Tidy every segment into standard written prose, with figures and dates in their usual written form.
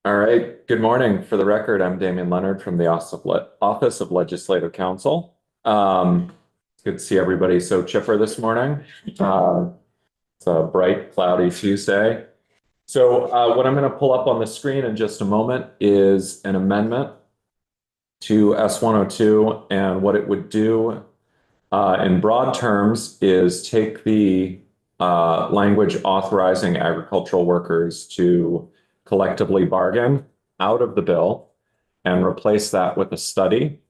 All right. Good morning. For the record, I'm Damian Leonard from the Office of Legislative Counsel. It's good to see everybody so chipper this morning. It's a bright, cloudy Tuesday. So what I'm going to pull up on the screen in just a moment is an amendment to S102, and what it would do in broad terms is take the language authorizing agricultural workers to collectively bargain out of the bill and replace that with a study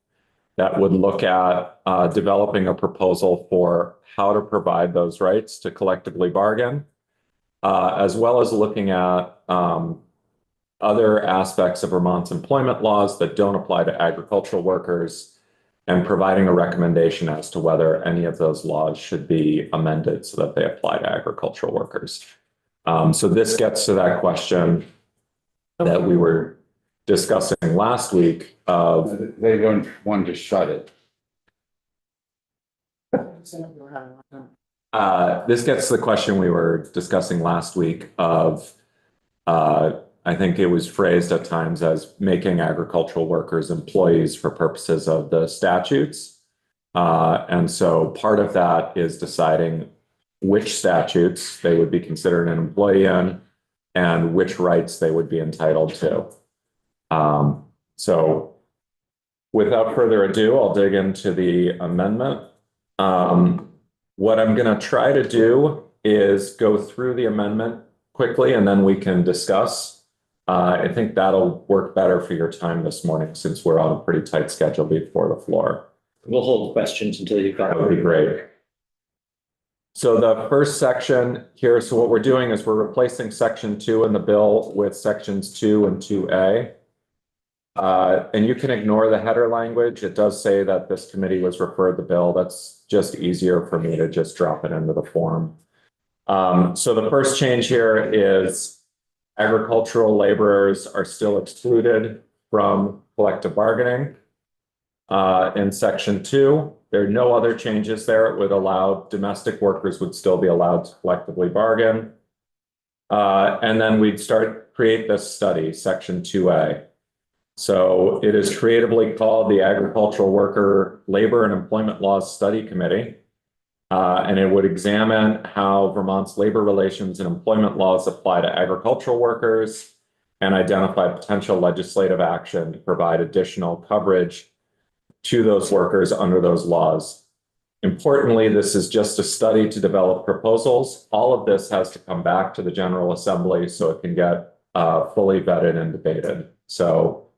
that would look at developing a proposal for how to provide those rights to collectively bargain, as well as looking at other aspects of Vermont's employment laws that don't apply to agricultural workers, and providing a recommendation as to whether any of those laws should be amended so that they apply to agricultural workers. So this gets to that question that we were discussing last week of They don't want to shut it. this gets to the question we were discussing last week of I think it was phrased at times as making agricultural workers employees for purposes of the statutes. And so part of that is deciding which statutes they would be considered an employee in and which rights they would be entitled to. So without further ado, I'll dig into the amendment. What I'm going to try to do is go through the amendment quickly and then we can discuss. I think that'll work better for your time this morning since we're on a pretty tight schedule before the floor. We'll hold questions until you've got. That would be great. So the first section here, so what we're doing is we're replacing section 2 in the bill with sections 2 and 2A. And you can ignore the header language. It does say that this committee was referred the bill. That's just easier for me to just drop it into the form. So the first change here is agricultural laborers are still excluded from collective bargaining. In section 2, there are no other changes there. It would allow domestic workers would still be allowed to collectively bargain. And then we'd create this study, section 2A. So it is creatively called the Agricultural Worker Labor and Employment Laws Study Committee. And it would examine how Vermont's labor relations and employment laws apply to agricultural workers and identify potential legislative action to provide additional coverage to those workers under those laws. Importantly, this is just a study to develop proposals. All of this has to come back to the General Assembly so it can get fully vetted and debated. So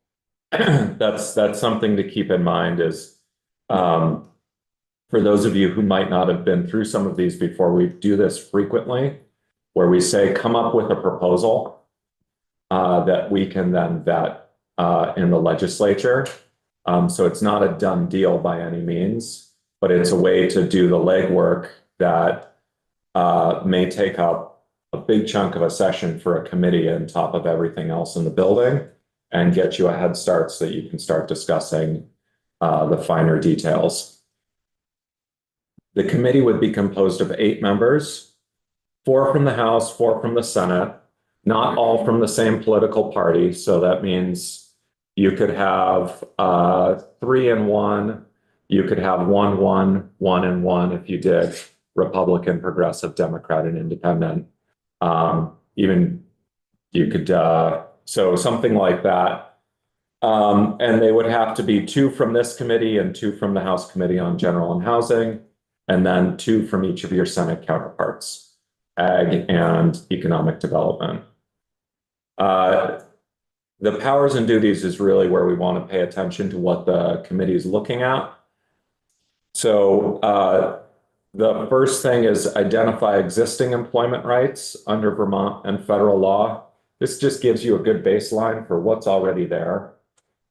that's something to keep in mind is for those of you who might not have been through some of these before, we do this frequently where we say, come up with a proposal that we can then vet in the legislature. So it's not a done deal by any means, but it's a way to do the legwork that may take up a big chunk of a session for a committee on top of everything else in the building and get you a head start so that you can start discussing the finer details. The committee would be composed of 8 members, 4 from the House, 4 from the Senate, not all from the same political party. So that means you could have 3 and 1. You could have 1, 1, 1 and 1 if you did Republican, Progressive, Democrat, and Independent. Even you could, so something like that. And they would have to be 2 from this committee and 2 from the House Committee on General and Housing, and then 2 from each of your Senate counterparts, Ag and Economic Development. The powers and duties is really where we want to pay attention to what the committee is looking at. So the first thing is identify existing employment rights under Vermont and federal law. This just gives you a good baseline for what's already there.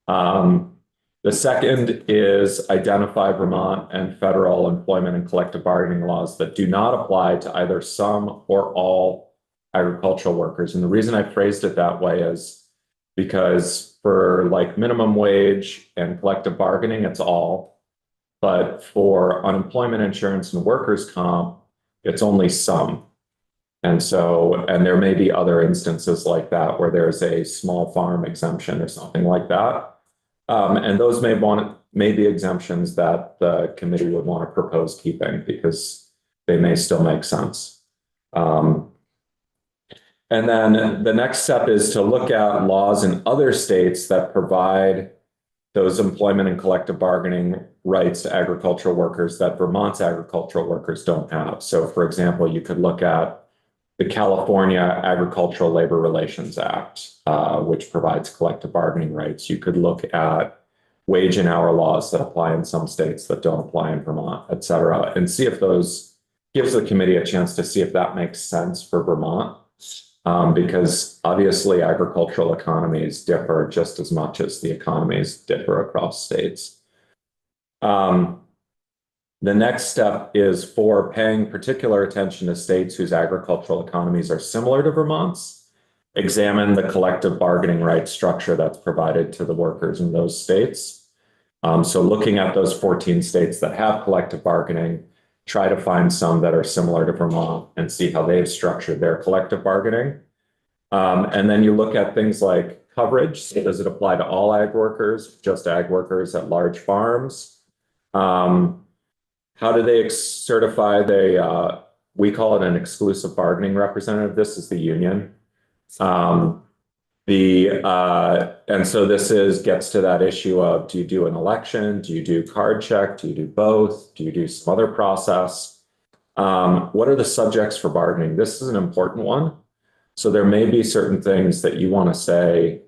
The second is identify Vermont and federal employment and collective bargaining laws that do not apply to either some or all agricultural workers. And the reason I phrased it that way is because for like minimum wage and collective bargaining, it's all. But for unemployment insurance and workers' comp, it's only some. And so, and there may be other instances like that where there's a small farm exemption or something like that. And those may be exemptions that the committee would want to propose keeping because they may still make sense. And then the next step is to look at laws in other states that provide those employment and collective bargaining rights to agricultural workers that Vermont's agricultural workers don't have. So for example, you could look at the California Agricultural Labor Relations Act, which provides collective bargaining rights. You could look at wage and hour laws that apply in some states that don't apply in Vermont, et cetera, and see if those gives the committee a chance to see if that makes sense for Vermont. Because obviously agricultural economies differ just as much as the economies differ across states. The next step is for paying particular attention to states whose agricultural economies are similar to Vermont's. Examine the collective bargaining rights structure that's provided to the workers in those states. So looking at those 14 states that have collective bargaining, try to find some that are similar to Vermont and see how they've structured their collective bargaining. And then you look at things like coverage. So does it apply to all ag workers, just ag workers at large farms? How do they certify we call it an exclusive bargaining representative. This is the union. And so this gets to that issue of, do you do an election? Do you do card check? Do you do both? Do you do some other process? What are the subjects for bargaining? This is an important one. So there may be certain things that you want to say,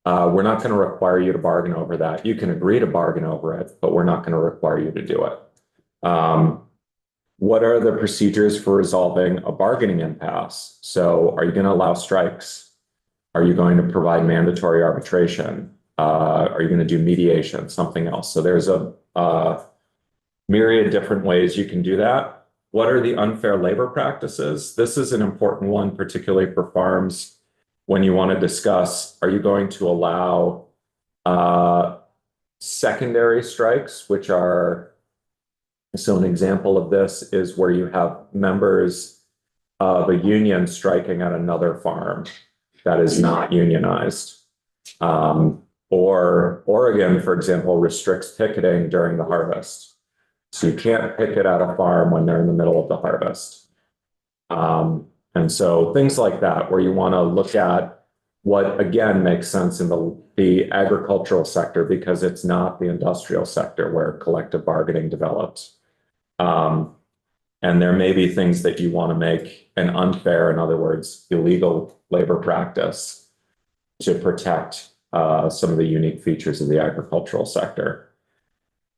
we're not going to require you to bargain over that. You can agree to bargain over it, but we're not going to require you to do it. What are the procedures for resolving a bargaining impasse? So are you going to allow strikes? Are you going to provide mandatory arbitration? Are you going to do mediation, something else? So there's a myriad of different ways you can do that. What are the unfair labor practices? This is an important one, particularly for farms, when you want to discuss, are you going to allow secondary strikes, which are, so an example of this is where you have members of a union striking at another farm that is not unionized. Or Oregon, for example, restricts picketing during the harvest. So you can't picket at a farm when they're in the middle of the harvest. And so things like that, where you want to look at what, again, makes sense in the agricultural sector, because it's not the industrial sector where collective bargaining developed. And there may be things that you want to make an unfair, in other words, illegal labor practice to protect some of the unique features of the agricultural sector.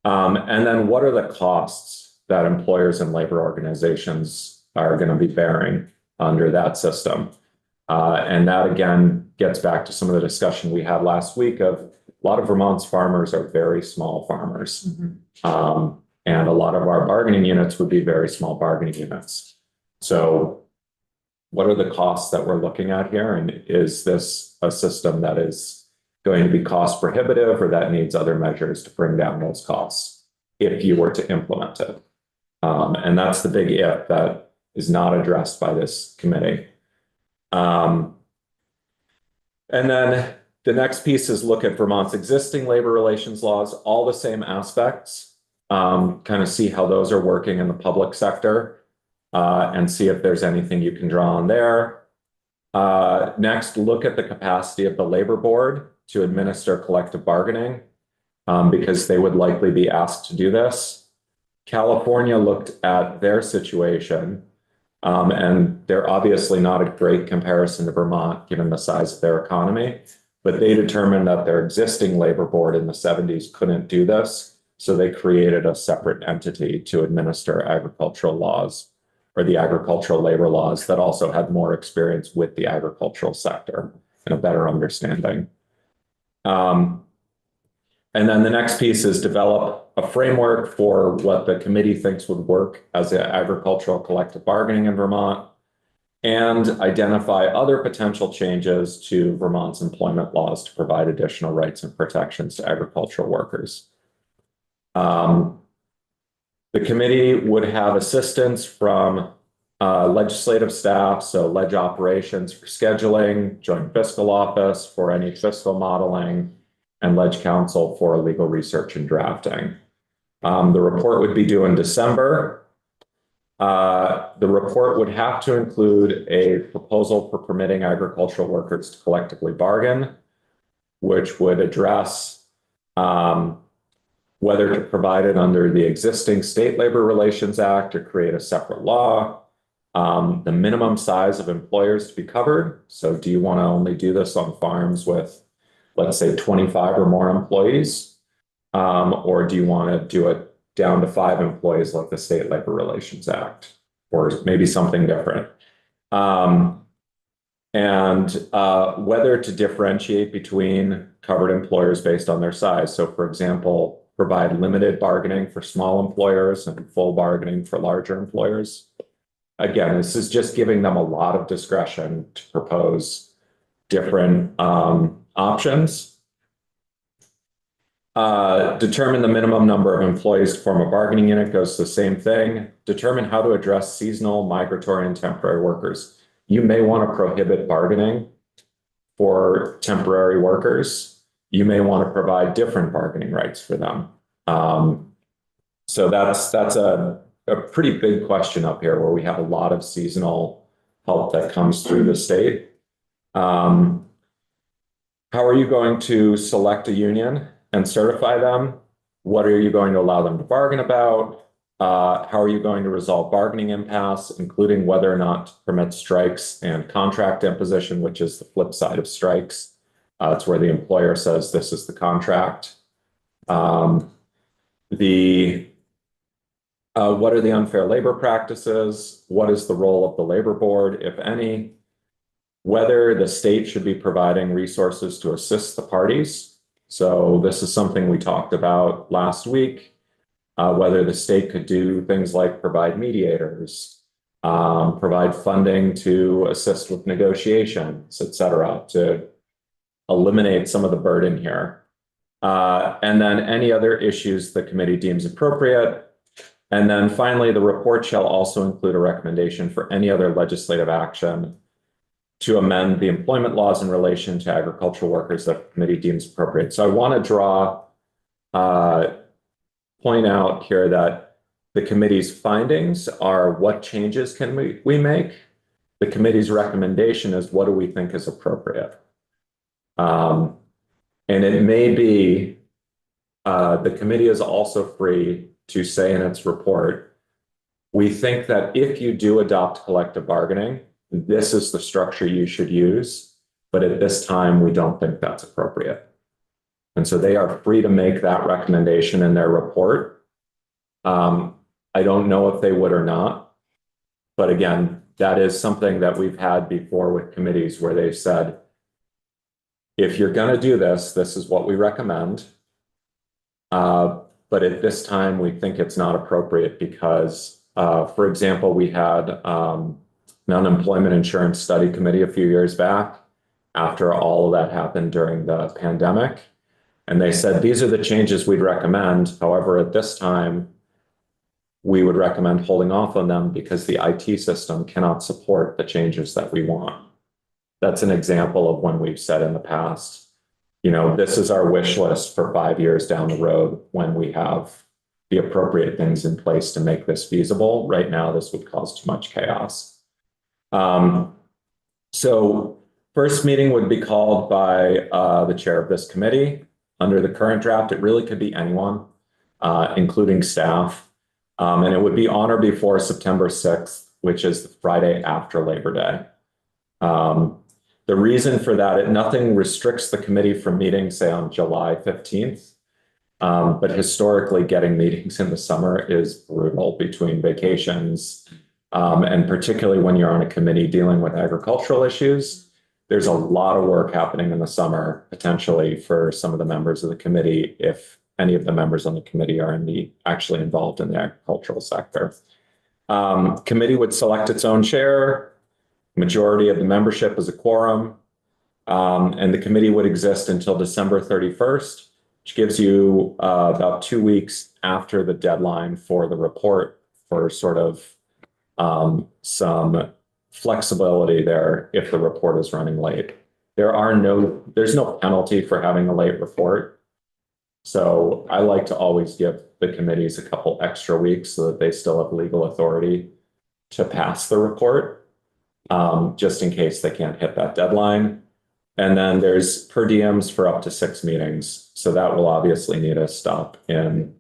And then what are the costs that employers and labor organizations are going to be bearing under that system? And that, again, gets back to some of the discussion we had last week of a lot of Vermont's farmers are very small farmers. Mm-hmm. And a lot of our bargaining units would be very small bargaining units. So what are the costs that we're looking at here? And is this a system that is going to be cost prohibitive, or that needs other measures to bring down those costs if you were to implement it? And that's the big if that is not addressed by this committee. And then the next piece is look at Vermont's existing labor relations laws, all the same aspects, kind of see how those are working in the public sector, and see if there's anything you can draw on there. Next, look at the capacity of the labor board to administer collective bargaining, because they would likely be asked to do this. California looked at their situation, and they're obviously not a great comparison to Vermont, given the size of their economy, but they determined that their existing labor board in the 70s couldn't do this. So they created a separate entity to administer agricultural laws, or the agricultural labor laws, that also had more experience with the agricultural sector and a better understanding. And then the next piece is develop a framework for what the committee thinks would work as an agricultural collective bargaining in Vermont, and identify other potential changes to Vermont's employment laws to provide additional rights and protections to agricultural workers. The committee would have assistance from legislative staff, so ledge operations for scheduling, joint fiscal office for any fiscal modeling, and ledge counsel for legal research and drafting. The report would be due in December. The report would have to include a proposal for permitting agricultural workers to collectively bargain, which would address whether to provide it under the existing State Labor Relations Act or create a separate law, the minimum size of employers to be covered. So do you want to only do this on farms with, let's say, 25 or more employees? Or do you want to do it down to 5 employees like the State Labor Relations Act, or maybe something different? Whether to differentiate between covered employers based on their size. So for example, provide limited bargaining for small employers and full bargaining for larger employers. Again, this is just giving them a lot of discretion to propose different options. Determine the minimum number of employees to form a bargaining unit, goes to the same thing. Determine how to address seasonal, migratory, and temporary workers. You may want to prohibit bargaining for temporary workers. You may want to provide different bargaining rights for them. So that's a pretty big question up here where we have a lot of seasonal help that comes through the state. How are you going to select a union and certify them? What are you going to allow them to bargain about? How are you going to resolve bargaining impasse, including whether or not to permit strikes and contract imposition, which is the flip side of strikes? It's where the employer says this is the contract. What are the unfair labor practices? What is the role of the labor board, if any? Whether the state should be providing resources to assist the parties. So this is something we talked about last week. Whether the state could do things like provide mediators, provide funding to assist with negotiations, et cetera, to eliminate some of the burden here. And then any other issues the committee deems appropriate. And then finally, the report shall also include a recommendation for any other legislative action to amend the employment laws in relation to agricultural workers that the committee deems appropriate. So I want to point out here that the committee's findings are what changes can we make. The committee's recommendation is what do we think is appropriate. And it may be the committee is also free to say in its report, we think that if you do adopt collective bargaining, this is the structure you should use, but at this time, we don't think that's appropriate. And so they are free to make that recommendation in their report. I don't know if they would or not, but again, that is something that we've had before with committees where they've said, if you're going to do this, this is what we recommend. But at this time, we think it's not appropriate because, for example, we had an unemployment insurance study committee a few years back after all of that happened during the pandemic. And they said, these are the changes we'd recommend. However, at this time, we would recommend holding off on them because the IT system cannot support the changes that we want. That's an example of when we've said in the past, you know, this is our wish list for 5 years down the road when we have the appropriate things in place to make this feasible. Right now, this would cause too much chaos. So first meeting would be called by the chair of this committee. Under the current draft, it really could be anyone, including staff. And it would be on or before September 6th, which is the Friday after Labor Day. The reason for that, nothing restricts the committee from meeting, say, on July 15th. But historically, getting meetings in the summer is brutal between vacations. And particularly when you're on a committee dealing with agricultural issues, there's a lot of work happening in the summer, potentially for some of the members of the committee, if any of the members on the committee are actually involved in the agricultural sector. Committee would select its own chair. Majority of the membership is a quorum. And the committee would exist until December 31st, which gives you about 2 weeks after the deadline for the report for sort of some flexibility there if the report is running late. There's no penalty for having a late report. So I like to always give the committees a couple extra weeks so that they still have legal authority to pass the report, just in case they can't hit that deadline. And then there's per diems for up to 6 meetings. So that will obviously need a stop in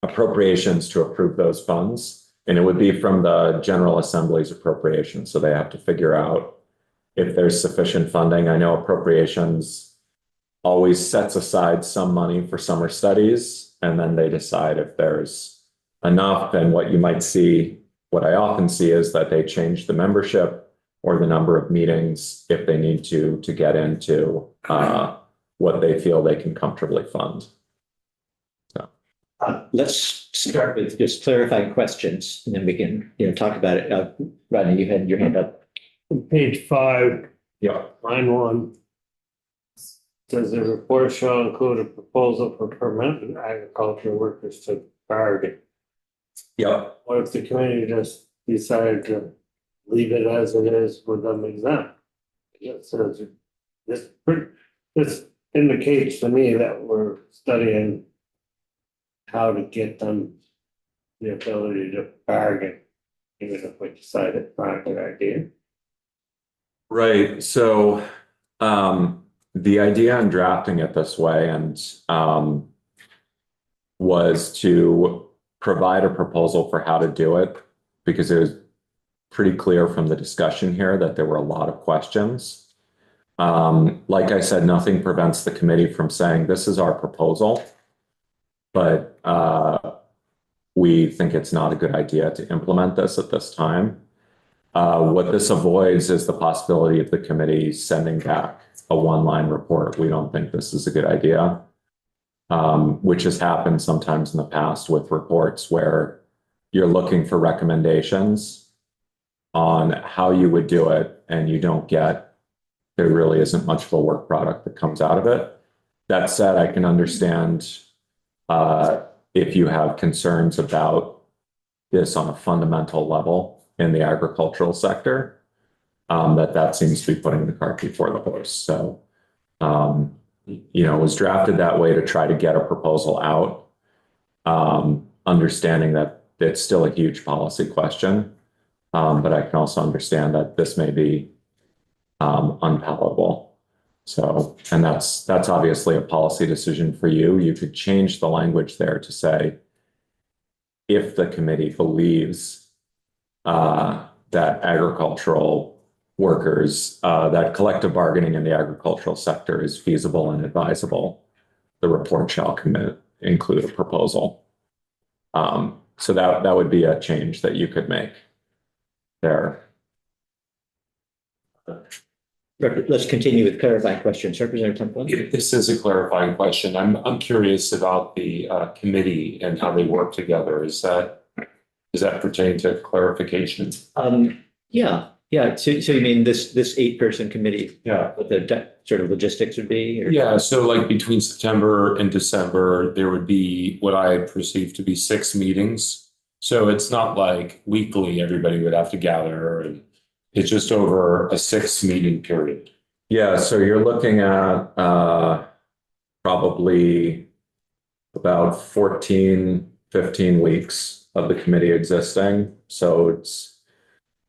appropriations to approve those funds. And it would be from the General Assembly's appropriation. So they have to figure out if there's sufficient funding. I know appropriations always sets aside some money for summer studies, and then they decide if there's enough. And what you might see, what I often see, is that they change the membership or the number of meetings if they need to get into what they feel they can comfortably fund. Let's start with just clarifying questions, and then we can, talk about it. Rodney, you had your hand up. Page 5, Yeah. line 1. Says the report shall include a proposal for permanent agricultural workers to bargain. Yeah. What if the committee just decided to leave it as it is with them exempt? It says, this indicates to me that we're studying how to get them the ability to bargain, even if we decide it's not a good idea. Right. So the idea in drafting it this way was to provide a proposal for how to do it, because it was pretty clear from the discussion here that there were a lot of questions. Like I said, nothing prevents the committee from saying this is our proposal, but we think it's not a good idea to implement this at this time. What this avoids is the possibility of the committee sending back a one-line report. We don't think this is a good idea, which has happened sometimes in the past with reports where you're looking for recommendations on how you would do it, and you don't get, there really isn't much of a work product that comes out of it. That said, I can understand if you have concerns about this on a fundamental level in the agricultural sector, that seems to be putting the cart before the horse. So, it was drafted that way to try to get a proposal out, understanding that it's still a huge policy question. But I can also understand that this may be unpalatable. So, and that's obviously a policy decision for you. You could change the language there to say, if the committee believes that agricultural workers, that collective bargaining in the agricultural sector is feasible and advisable, the report shall include a proposal. So that would be a change that you could make there. Let's continue with clarifying questions. Representative Templin. This is a clarifying question. I'm curious about the committee and how they work together. Does that pertain to clarification? Yeah. So you mean this 8-person committee? Yeah. What the sort of logistics would be? Or? Yeah. So like between September and December, there would be what I perceive to be 6 meetings. So it's not like weekly everybody would have to gather, and it's just over a 6-meeting period. Yeah, so you're looking at probably about 14, 15 weeks of the committee existing. So it's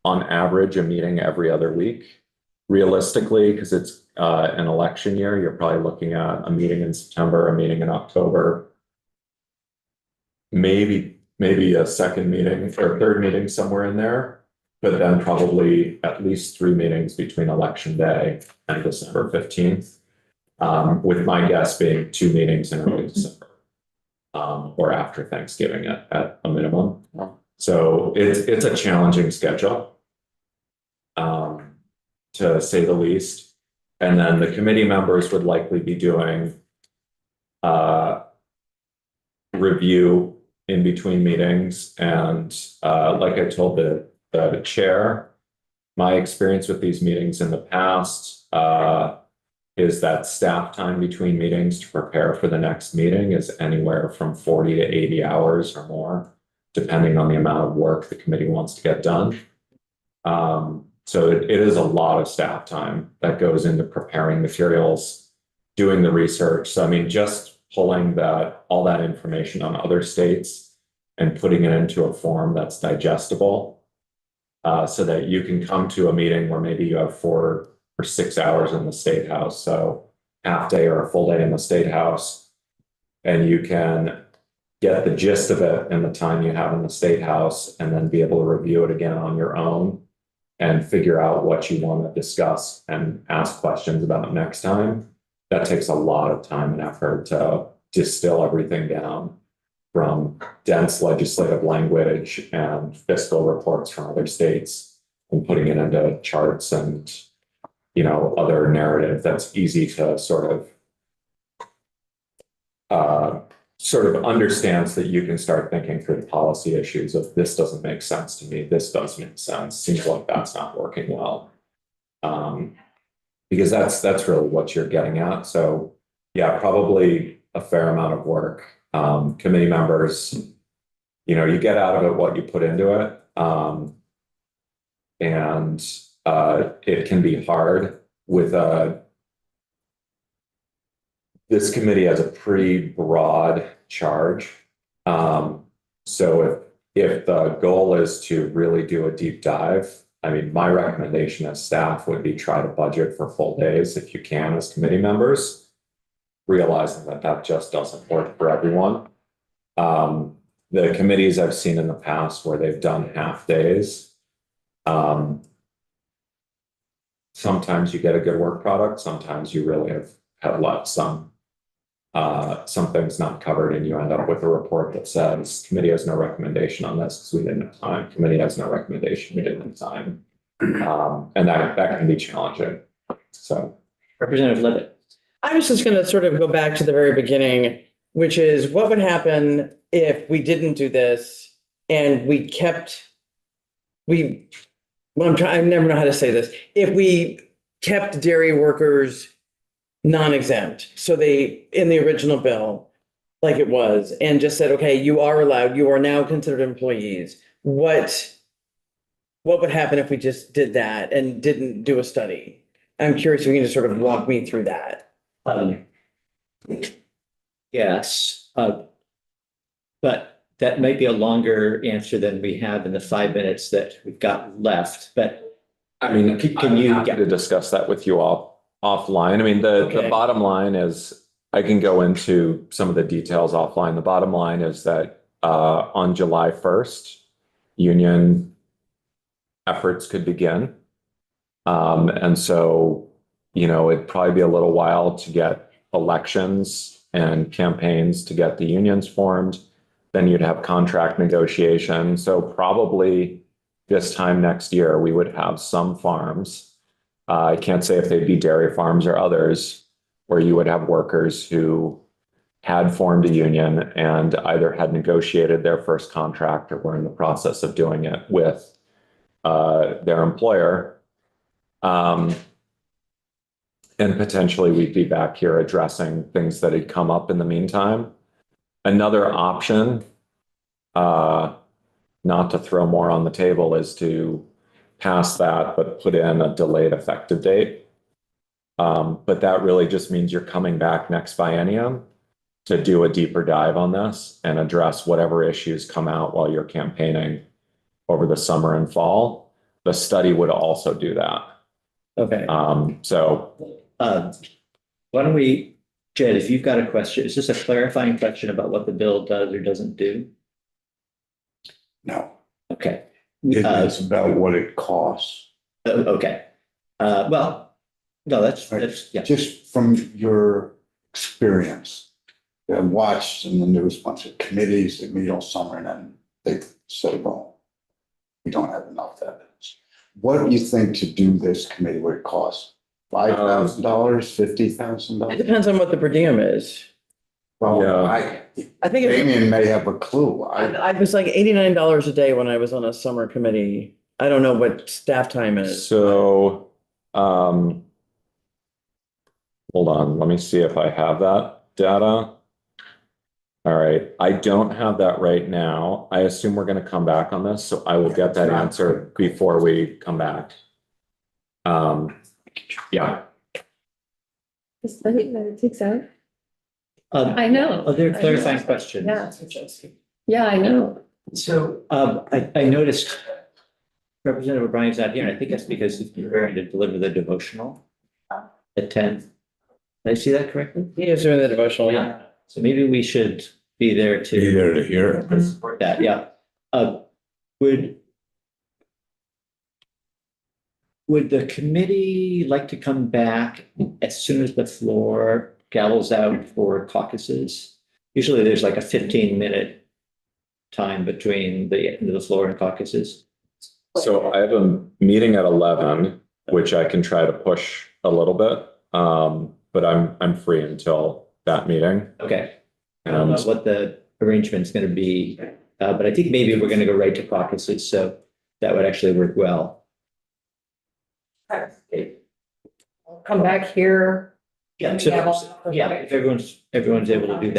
on average a meeting every other week. Realistically, because it's an election year, you're probably looking at a meeting in September, a meeting in October, maybe a second meeting or a third meeting somewhere in there. But then probably at least 3 meetings between election day and December 15th, with my guess being 2 meetings in early December, or after Thanksgiving at a minimum. So it's a challenging schedule, to say the least. And then the committee members would likely be doing review in between meetings. And like I told the chair, my experience with these meetings in the past is that staff time between meetings to prepare for the next meeting is anywhere from 40 to 80 hours or more depending on the amount of work the committee wants to get done. So it is a lot of staff time that goes into preparing materials, doing the research. So I mean, just pulling all that information on other states and putting it into a form that's digestible, so that you can come to a meeting where maybe you have 4 or 6 hours in the State House. So half day or a full day in the State House, and you can get the gist of it in the time you have in the State House, and then be able to review it again on your own and figure out what you want to discuss and ask questions about next time. That takes a lot of time and effort to distill everything down from dense legislative language and fiscal reports from other states and putting it into charts and, other narrative that's easy to sort of understands that you can start thinking through the policy issues of this doesn't make sense to me, this does make sense, seems like that's not working well. Because that's really what you're getting at. So yeah, probably a fair amount of work. Committee members, you get out of it what you put into it. And it can be hard with this committee has a pretty broad charge. So if the goal is to really do a deep dive, I mean, my recommendation as staff would be try to budget for full days if you can as committee members, realizing that just doesn't work for everyone. The committees I've seen in the past where they've done half days, sometimes you get a good work product, sometimes you really have left some things not covered, and you end up with a report that says committee has no recommendation on this because we didn't have time. Committee has no recommendation, we didn't have time. And that can be challenging. So Representative Levitt. I was just going to sort of go back to the very beginning, which is what would happen if we didn't do this and I never know how to say this. If we kept dairy workers non-exempt, so they, in the original bill, like it was, and just said, okay, you are now considered employees. What would happen if we just did that and didn't do a study? I'm curious if you can just sort of walk me through that. Yes, but that might be a longer answer than we have in the 5 minutes that we've got left, but I mean, Can you- I'm happy to discuss that with you all offline. I mean, the Okay. bottom line is, I can go into some of the details offline. The bottom line is that on July 1st, union efforts could begin. And so, it'd probably be a little while to get elections and campaigns to get the unions formed. Then you'd have contract negotiation. So probably this time next year, we would have some farms. I can't say if they'd be dairy farms or others, where you would have workers who had formed a union and either had negotiated their first contract or were in the process of doing it with their employer. And potentially we'd be back here addressing things that had come up in the meantime. Another option, not to throw more on the table, is to pass that, but put in a delayed effective date. But that really just means you're coming back next biennium to do a deeper dive on this and address whatever issues come out while you're campaigning over the summer and fall. The study would also do that. Okay. So why don't we, Jed, if you've got a question, is this a clarifying question about what the bill does or doesn't do? No, Okay. it's about what it costs. Okay. Well, no, that's, yeah. Just from your experience, I've watched in the news a bunch of committees that meet all summer and then they say, well, we don't have enough evidence. What do you think to do this committee would cost? $5,000, It $50,000? depends on what the per diem is. Well, Yeah. I think it, Damien may have a clue. I was like $89 a day when I was on a summer committee. I don't know what staff time is. So, hold on, let me see if I have that data. All right, I don't have that right now. I assume we're gonna come back on this, so I will get that answer before we come back. Yeah, The study that it takes out. Um, I know. other I know. clarifying questions? Yeah. Yeah, I know. So, I noticed Representative O'Brien's not here, and I think that's because he's preparing to deliver the devotional at 10. Did I see that correctly? He is doing the devotional, yeah. So maybe we should be there to. Be there to hear it. to support that, yeah. Would the committee like to come back as soon as the floor gavels out for caucuses? Usually there's like a 15-minute time between the end of the floor and caucuses. so I have a meeting at 11, which I can try to push a little bit. But I'm free until that meeting. Okay. I don't know what the arrangement's gonna be, but I think maybe we're gonna go right to caucuses, so that would actually work well. Come back here. Yeah, We have all- so, yeah, if everyone's able to do that.